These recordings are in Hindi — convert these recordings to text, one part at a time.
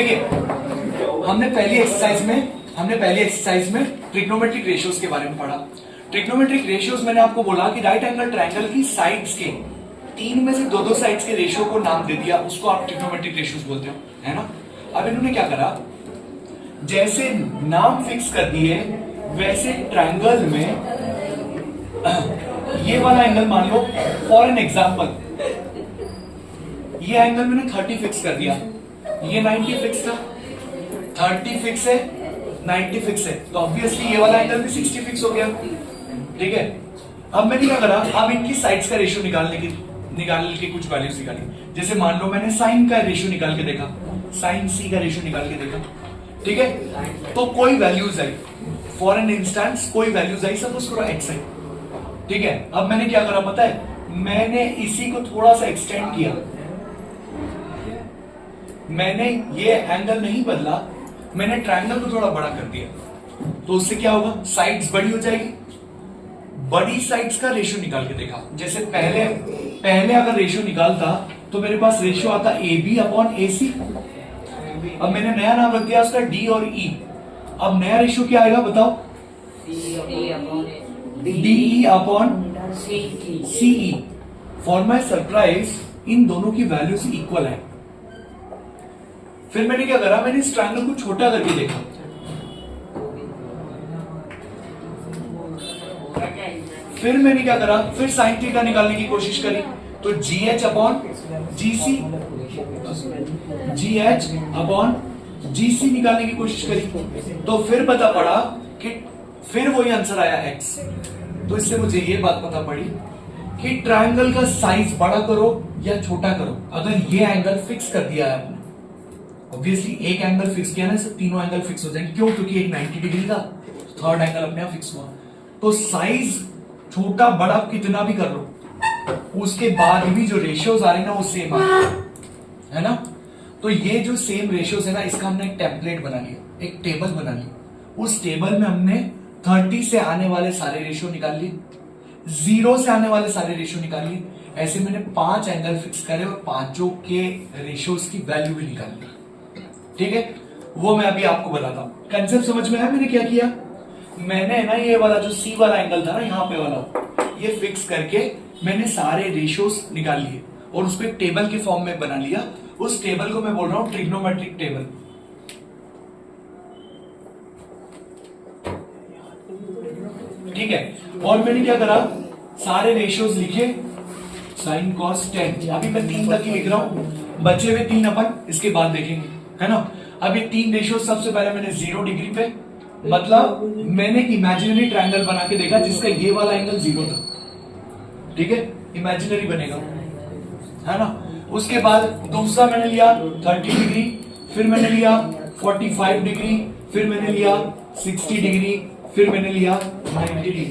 देखिए हमने पहली एक्सरसाइज में ट्रिग्नोमेट्रिक रेशियोज के बारे में पढ़ा। ट्रिग्नोमेट्रिक रेशियोज मैंने आपको बोला कि राइट एंगल ट्रायंगल की साइड्स के तीन में से दो साइड्स के रेशियो को नाम दे दिया, उसको आप ट्रिग्नोमेट्रिक रेशियोज बोलते हो, है ना। अब इन्होंने क्या करा, जैसे नाम फिक्स कर दिए वैसे ट्रायंगल में ये वाला एंगल मान लो, फॉर एन एग्जांपल ये एंगल मैंने 30 फिक्स कर दिया, ये 90 फिक्स था, 30 फिक्स है 90 फिक्स है, तो ऑब्वियसली ये वाला एंगल भी 60 फिक्स हो गया, ठीक है। अब मैंने क्या करा, अब इनकी साइड्स का रेशियो निकाल के कुछ वैल्यूज निकाली। जैसे मान लो मैंने साइन का रेशियो निकाल के देखा, साइन सी का रेशियो निकाल के देखा, ठीक है। तो कोई values I, for an instance कोई वैल्यूज आई, सपोज करो एक्स आई, ठीक है। अब मैंने क्या करा पता है, मैंने इसी को थोड़ा सा एक्सटेंड किया, मैंने ये एंगल नहीं बदला, मैंने ट्रायंगल को थोड़ा बड़ा कर दिया, तो उससे क्या होगा, साइड्स बड़ी हो जाएगी। बड़ी साइड्स का रेशियो निकाल के देखा, जैसे पहले अगर रेशियो निकालता तो मेरे पास रेशियो आता AB अपॉन AC। अब मैंने नया नाम रख दिया उसका D और E। अब नया रेशियो क्या आएगा बताओ, DE upon CE। For my surprise in दोनों की वैल्यूज इक्वल है। फिर मैंने क्या करा, मैंने इस ट्रायंगल को छोटा करके देखा, फिर मैंने क्या करा, फिर साइन थीटा निकालने की कोशिश करी, तो GH upon GC, GH upon GC निकालने की कोशिश करी, तो फिर पता पड़ा कि फिर वही आंसर आया X। तो इससे मुझे ये बात पता पड़ी कि ट्रायंगल का साइज बड़ा करो या छोटा करो, अगर ये एंगल फिक्स कर दिया है आपने, ऑब्वियसली एक एंगल फिक्स किया ना, सब तीनों एंगल फिक्स हो जाएंगे। क्यों? क्योंकि एक 90 डिग्री था, थर्ड एंगल अपने आप फिक्स हुआ। तो साइज छोटा बड़ा कितना भी कर लो, उसके बाद भी जो रेशियोज आ रहे हैं ना वो सेम आ रहे हैं, है ना। तो ये जो सेम रेशियोज है ना, इसका हमने एक टेम्पलेट बना लिया, एक टेबल बना लिया। उस टेबल में हमने 30 से आने वाले सारे रेशियो निकाल लिए, 0 से आने वाले सारे रेशियो निकाल लिए। ऐसे मैंने 5 एंगल फिक्स करे और पांचों के रेशियोज की वैल्यू भी निकाल ली, ठीक है। वो मैं अभी आपको बताता हूं। कंसेप्ट समझ में आया मैंने क्या किया, मैंने ना ये वाला जो C वाला एंगल था ना, यहाँ पे वाला, ये फिक्स करके मैंने सारे रेशियोज निकाल लिए और उसको एक टेबल के फॉर्म में बना लिया। उस टेबल को मैं बोल रहा हूं ट्रिग्नोमेट्रिक टेबल, ठीक है। और मैंने क्या करा, सारे रेशियोज लिखे, साइन कॉस टेन, अभी मैं 3 तक ही लिख रहा हूं, बचे हुए 3 अपन इसके बाद देखेंगे, है ना। अब ये 3 रेशियो सबसे पहले मैंने 0 डिग्री पे, मतलब मैंने इमेजिनरी ट्रायंगल बना के देखा जिसका ये वाला एंगल 0 था, ठीक है, इमेजिनरी बनेगा, है ना। उसके बाद दूसरा मैंने लिया 30 डिग्री, फिर मैंने लिया 45 डिग्री, फिर मैंने लिया 60 डिग्री, फिर मैंने लिया 90 डिग्री,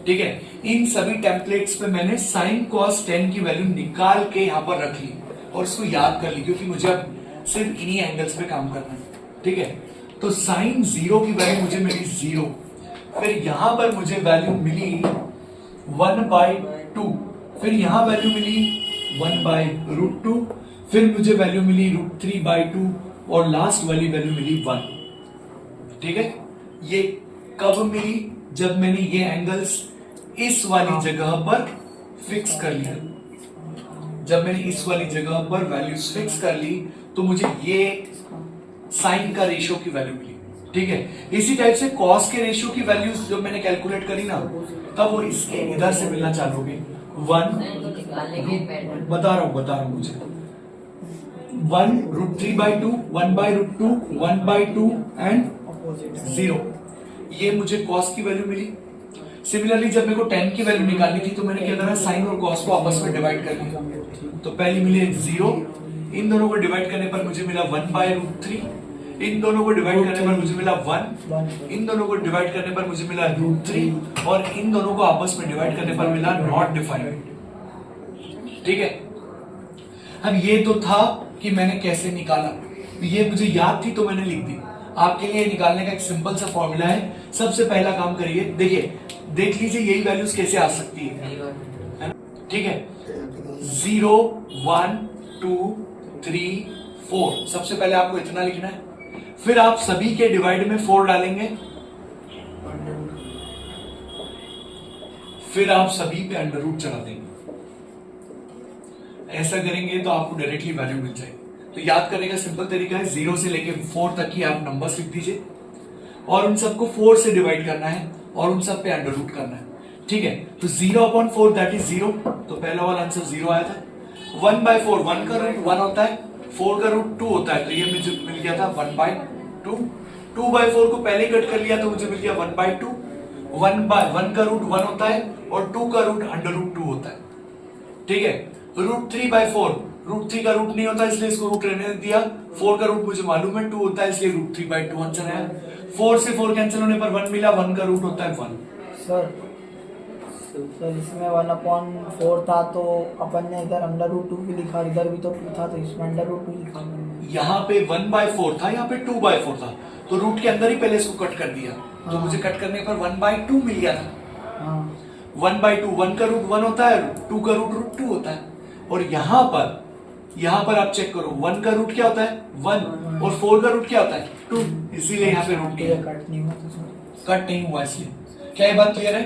ठीक है। इन सभी टेम्पलेट्स पे मैंने साइन कॉस 10 की वैल्यू निकाल के यहां पर रख ली और उसको याद कर ली, क्योंकि मुझे अब सिर्फ इन्हीं एंगल्स पे काम करना है, ठीक है। तो साइन 0 की वैल्यू मुझे मिली 0, फिर यहां पर मुझे वैल्यू मिली 1/2, फिर यहां वैल्यू मिली 1/√2, फिर मुझे वैल्यू मिली √3/2 और लास्ट वाली वैल्यू मिली 1, ठीक है। ये कब मिली, जब मैंने ये एंगल्स इस वाली जगह पर फिक्स कर लिया। जब मैंने इस वाली जगह पर वैल्यूज फिक्स कर ली तो मुझे ये साइन का रेशियो की वैल्यू मिली, ठीक है। इसी टाइप से कॉस के रेशियो की वैल्यूज जब मैंने कैलकुलेट करी ना, तब वो इसके इधर से मिलना चालू होगी। 1 बता रहा हूं मुझे 1√3/2, 1/√2, 1/2 एंड 0, ये मुझे कॉस की वैल्यू मिली। सिमिलरली जब मेरे को 10 की वैल्यू निकालनी थी तो मैंने क्या करा, साइन और कॉस को आपस में डिवाइड कर लिया। तो पहली मिली 0, इन दोनों को डिवाइड करने पर मुझे मिला 1/√3, इन दोनों को डिवाइड करने पर मुझे मिला 1, इन दोनों को डिवाइड करने पर मुझे मिला √3 और इन दोनों को आपस में डिवाइड करने पर मिला नॉट डिफाइंड, ठीक है। अब ये तो था कि मैंने कैसे निकाला, ये मुझे याद थी तो मैंने लिख दी। आपके लिए निकालने का एक सिंपल सा फॉर्मूला है। सबसे पहला काम करिए, देखिए देख लीजिए यही वैल्यूज कैसे आ सकती है ना, ठीक है। 0 1 2 3 4, सबसे पहले आपको इतना लिखना है, फिर आप सभी के डिवाइड में 4 डालेंगे, फिर आप सभी पे अंडर रूट चला देंगे। ऐसा करेंगे तो आपको डायरेक्टली वैल्यू मिल जाएगी। तो याद करने का सिंपल तरीका है, 0 से लेके 4 तक की आप नंबर्स लिख दीजिए और उन सबको 4 से डिवाइड करना है और उन सब पे अंडर रूट करना है। ठीक है, तो 0/4 दैट इज 0, तो पहला वाला आंसर 0 आया था। 1/4, 1 का रूट 1 होता है, 4 का रूट 2 होता है, तो ये मुझे मिल गया था 1/2। 2/4 को पहले कट कर लिया तो मुझे मिल गया 1/2। 1 का रूट 1 होता है और 2 का रूट अंडर रूट 2 होता है। ठीक है, √3/4, √3 का रूट नहीं होता इसलिए इसको रूट रहने दिया। 4 का रूट मुझे मालूम है 2 होता है इसलिए √3/2 आंसर आया। 4 से 4 कैंसिल होने पर 1 मिला, 1 का रूट होता है 1। सर इसमें 1/4 था तो अपन ने इधर √2 भी लिखा, इधर भी तो 2 था तो इसमें √2 लिखा। यहाँ पे 1/4 था, यहाँ पे 2/4 था, तो रूट के अंदर ही पहले इसको कट कर दिया, तो मुझे कट करने पर 1/2 मिल गया था। 1/2, 1 का रूट 1 होता है, 2 का रूट 2 होता है। और यहाँ पर आप चेक करो, 1 का रूट क्या होता है 1 और 4 का रूट क्या होता है 2, इसीलिए यहाँ पे रूट कट नहीं हुआ, कट नहीं हुआ इसलिए। क्या ये बात क्लियर है?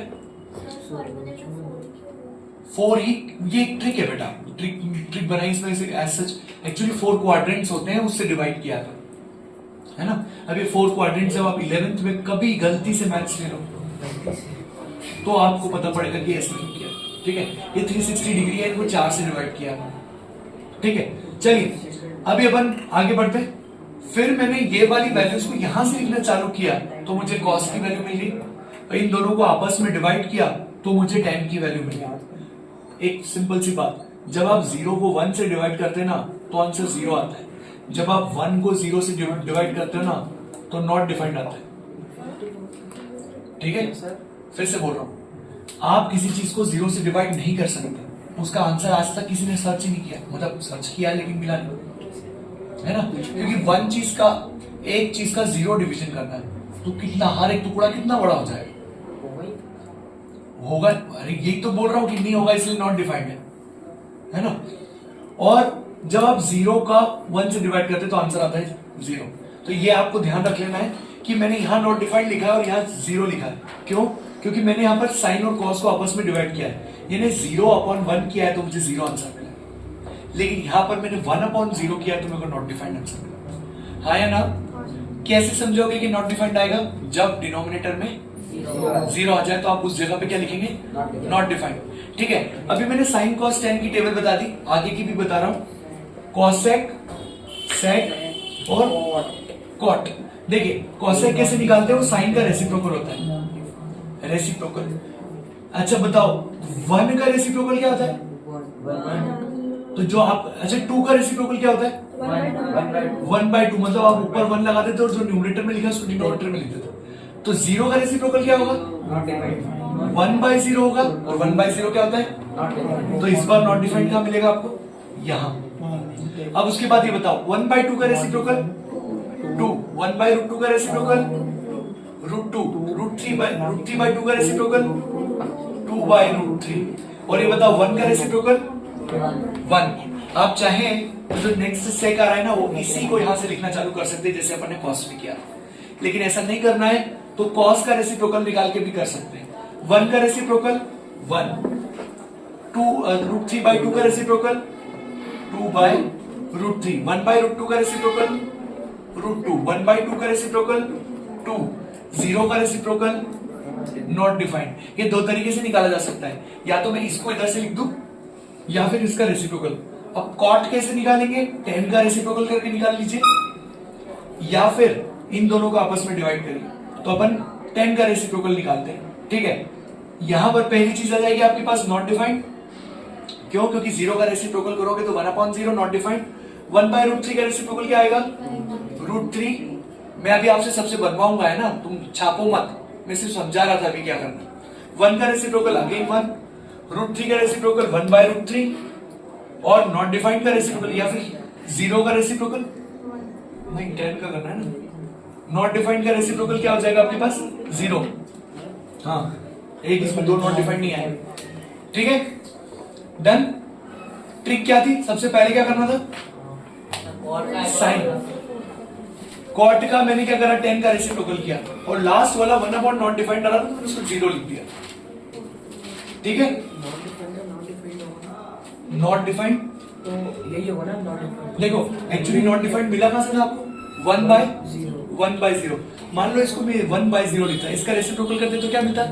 4 ही, ये एक ट्रिक है बेटा, ट्रिक बनाई इसमें से एज सच। एक्चुअली 4 क्वाड्रेंट्स होते हैं, उससे डिवाइड किया था, है ना। अब ये 4 क्वाड्रेंट्स जब आप 11th में कभी गलती से मैथ्स ले लो तो आपको पता पड़ेगा कि ऐसे क्यों किया। ठीक है, ये 360 डिग्री है, इनको 4 से डिवाइड किया। ठीक है, चलिए अभी अपन आगे बढ़ते। फिर मैंने ये वाली वैल्यूज को यहां से लिखना चालू किया तो मुझे कॉस की वैल्यू मिल गई। इन दोनों को आपस में डिवाइड किया तो मुझे tan की वैल्यू मिल गई। एक सिंपल सी बात, जब आप 0 को 1 से डिवाइड करते हैं ना तो आंसर 0 आता है, जब आप 1 को 0 से डिवाइड करते हो ना तो नॉट डिफाइंड आता है। ठीक है, फिर से बोल रहा हूं, आप किसी चीज को 0 से डिवाइड नहीं कर सकते, उसका आंसर आज तक किसी ने सर्च ही नहीं किया, मतलब सर्च किया लेकिन मिला नहीं, है ना। क्योंकि एक चीज का 0 डिवीजन करना है तो कितना, हर एक टुकड़ा कितना बड़ा हो जाएगा, होगा। अरे यही तो बोल रहा हूं कि नहीं होगा इसलिए नॉट डिफाइंड है ना। और जब आप 0 का 1 से डिवाइड करते तो आंसर आता है 0। तो ये आपको ध्यान रख लेना है कि मैंने यहां नॉट डिफाइंड लिखा है और यहां 0 लिखा है। क्यों? क्योंकि मैंने यहां पर साइन और कॉस को आपस में डिवाइड किया है, यानी 0/1 किया है तो मुझे 0 आंसर मिला। लेकिन यहां पर मैंने 1/0 किया है तो मेरे को नॉट डिफाइंड आंसर मिला। हाँ या ना? कैसे समझोगे कि नॉट डिफाइंड आएगा? जब डिनोमिनेटर में 0 आ जाए तो आप उस जगह पे क्या लिखेंगे? Not defined. ठीक है, अभी मैंने साइन कॉस टेन की टेबल बता दी, आगे की भी बता रहा हूं। कॉसेक, सेक और कॉट। देखिए कॉसेक कैसे निकालते हैं, वो साइन का रेसिप्रोकल होता है, रेसिप्रोकल। अच्छा बताओ 1 का रेसिप्रोकल क्या होता है? तो जो आप, अच्छा 2 का रेसिप्रोकल क्या होता है? 1/2, मतलब आप ऊपर 1 लगाते थे और जो न्यूमरेटर में लिखा उसको डिनोमिनेटर में लिखते थे। तो 0 का रेसिप्रोकल क्या होगा? 1/0 होगा, और 1/0 क्या होता है? तो इस बार नॉट डिफाइंड कहां मिलेगा आपको? यहां। अब उसके बाद ये बताओ 1/2 का रेसिप्रोकल 2, 1/√2 का रेसिप्रोकल √2, √3/2 का रेसिप्रोकल 2/√3, और ये बताओ 1 का रेसिप्रोकल 1। आप चाहें तो जो नेक्स्ट सेक आ रहा है ना वो इसी को यहां से लिखना चालू कर सकते हैं जैसे अपन ने कॉस में किया, लेकिन ऐसा नहीं करना है तो कॉस का रेसिप्रोकल निकाल के भी कर सकते हैं। 1 का रेसिप्रोकल 1, 2√3/2 का रेसिप्रोकल 2/√3, 1/√2 का रेसिप्रोकल √2, 1/2 का रेसिप्रोकल 2, 0 का रेसिप्रोकल नॉट डिफाइंड। ये दो तरीके से निकाला जा सकता है, या तो मैं इसको इधर से लिख दूं या फिर इसका रेसिप्रोकल। अब कॉट कैसे निकालेंगे? 10 का रेसिप्रोकल करके निकाल लीजिए, या फिर इन दोनों को आपस में डिवाइड करिए। तो अपन 10 का रेसिप्रोकल निकालते हैं। ठीक है, यहां पर पहली चीज आ जाएगी आपके पास नॉट डिफाइंड। क्यों? क्योंकि 0 का रेसिप्रोकल करोगे तो 1/0 नॉट डिफाइंड। 1/√3 का रेसिप्रोकल क्या आएगा? √3। मैं अभी आपसे सबसे बनवाऊंगा, है ना, तुम छापो मत, मैं सिर्फ समझा रहा था अभी क्या करना। 1 का रेसिप्रोकल अगेन 1, √3 का रेसिप्रोकल 1/√3, और नॉट डिफाइंड का रेसिप्रोकल या फिर 0 का रेसिप्रोकल नहीं 10 का करना है ना। नॉट डिफाइंड का रेसिप्रोकल क्या हो जाएगा आपके पास? 0। हाँ, एक इसमें 2 नॉट डिफाइंड नहीं आए। ठीक है, डन। ट्रिक क्या थी? सबसे पहले क्या करना था? साइन कॉट का मैंने क्या करा 10 का रेसिप्रोकल किया और लास्ट वाला 1 नॉट डिफाइंड डाला तो मैंने उसको 0 लिख दिया। ठीक है, नॉट डिफाइंड तो यही होगा ना नॉट डिफाइंड। देखो एक्चुअली नॉट डिफाइंड मिला कहां से था आपको 1/0। मान लो इसको मैं 1/0 लिखता, इसका रेसिप्रोकल करते तो क्या मिलता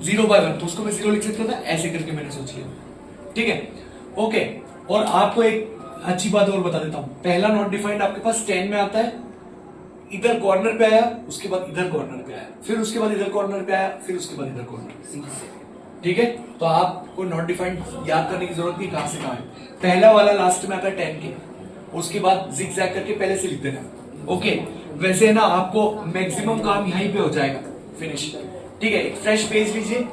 0/1, तो उसको मैं 0 लिख सकता था, ऐसे करके मैंने सोच लिया। ठीक है, ओके। और आपको एक अच्छी बात और बता देता हूं, पहला नॉट डिफाइंड आपके पास 10 में आता है, इधर कॉर्नर पे आया, उसके बाद इधर कॉर्नर पे आया, फिर उसके बाद इधर कॉर्नर पे आया, फिर उसके बाद इधर कॉर्नर। ठीक है, तो आपको नॉट डिफाइंड याद करने की जरूरत नहीं कहां से कहां है। पहला वाला लास्ट में आता है 10 के, उसके बाद जिगजैग करके पहले से लिख देना। ओके, वैसे है ना आपको मैक्सिमम काम यहीं पे हो जाएगा, फिनिश। ठीक है, एक फ्रेश पेज लीजिए।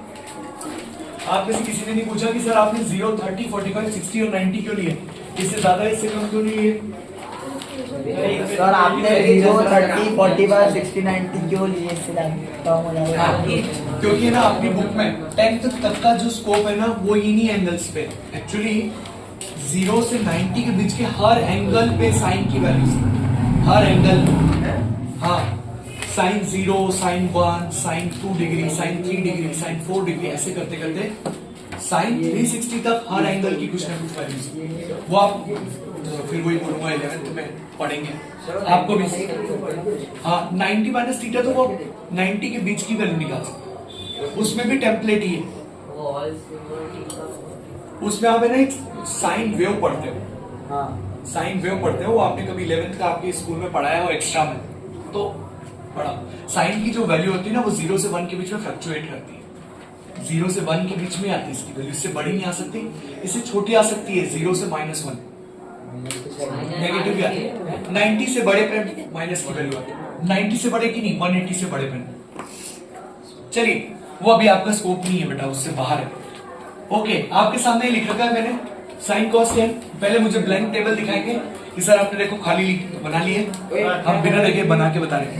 आप में से किसी ने नहीं पूछा कि सर आपने 0, 30, 45, 60 और 90 क्यों लिए, इससे ज्यादा इससे कम क्यों नहीं लिए? सर आपने 0, 30, 45, 60, 90 क्यों लिए, इससे कम हो जाएगा। क्योंकि ना अपनी बुक में 10th तक का जो स्कोप है ना वो इन्हीं एंगल्स पे, एक्चुअली 0 से 90 के बीच के हर एंगल पे साइन की वैल्यू, हर एंगल, हाँ, sine 0, sine 1, sine 2 degree, sine 3 degree, sine 4 degree, ऐसे करते करते साइन 360 तक हर एंगल की कुछ ना कुछ वैल्यू, वो आप फिर वही बोलूंगा 11th में पढ़ेंगे आपको भी। हाँ, 90 माइनस थीटा तो वो 90 के बीच की वैल्यू निकाल सकते, उसमें भी टेम्पलेट ही है, उसमें आप है ना एक साइन वेव पढ़ते हो। हाँ, साइन वेव पढ़ते हो, वो आपने कभी 11th का आपके स्कूल में पढ़ाया हो एक्स्ट्रा में, तो पढ़ा। साइन की जो वैल्यू होती है ना वो 0 से 1 के बीच में फ्लक्चुएट करती है, 0 से 1 के बीच में आती है इसकी वैल्यू, इससे बड़ी नहीं आ सकती, इससे छोटी आ सकती है 0 से -1, नेगेटिव भी आती है। 90 से बड़े पे माइनस की वैल्यू आती है, 90 से बड़े की नहीं, 180 से बड़े पे। चलिए, वो अभी आपका स्कोप नहीं है बेटा, उससे बाहर है। ओके, आपके सामने लिख रखा है मैंने साइन कॉस टेन। पहले मुझे ब्लैंक टेबल दिखाएंगे कि सर आपने देखो खाली बना लिए, हम बिना देखे बना के बता रहे हैं।